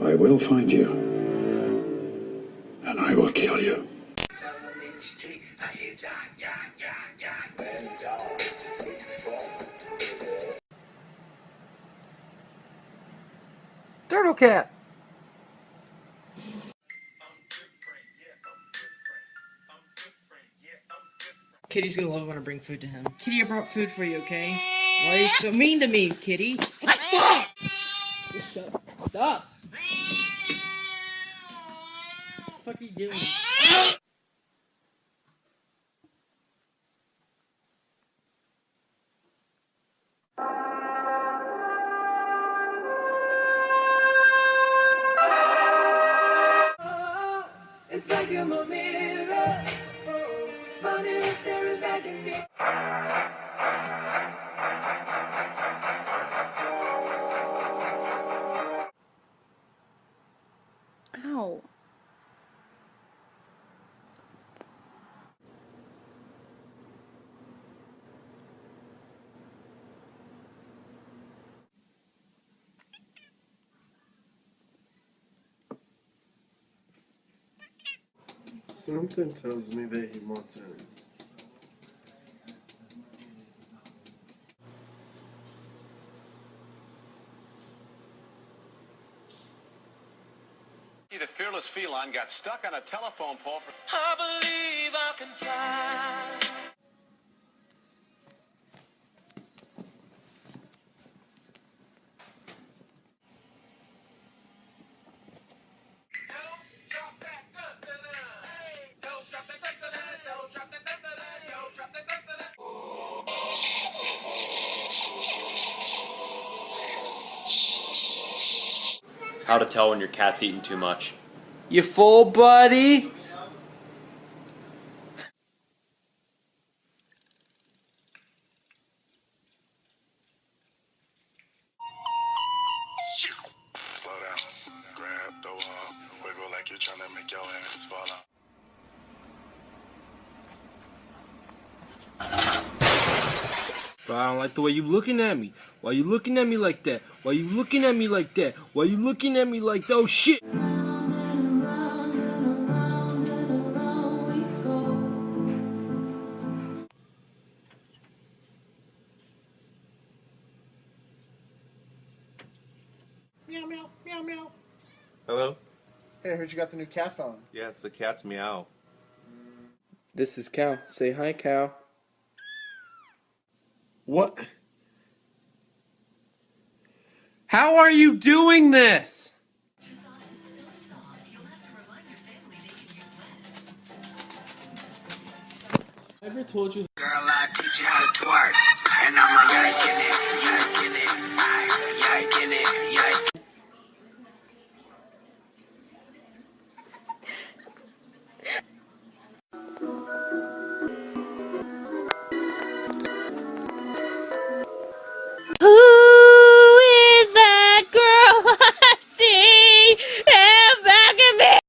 I will find you, and I will kill you. Turtle cat. Kitty's gonna love it when I bring food to him. Kitty, I brought food for you, okay? Why are you so mean to me, Kitty? Stop! Just shut up. Stop! What the fuck are you doing? It's like you're my mirror. Oh, my mirror staring back at me. Ow. Something tells me that he wants in. The fearless feline got stuck on a telephone pole for... I believe I can fly. How to tell when your cat's eating too much. You full, buddy? Slow down. Grab the wall. Wiggle like you're trying to make your ass fall out. Bro, I don't like the way you looking at me. Why you looking at me like that? Why you looking at me like that? Why you looking at me like that? Oh shit! Meow, meow, meow, meow. Hello? Hey, I heard you got the new cat phone. Yeah, it's the cat's meow. This is Cal. Say hi, Cal. What? How are you doing this? I ever told you? Girl, I teach you how to twerk. And I'm a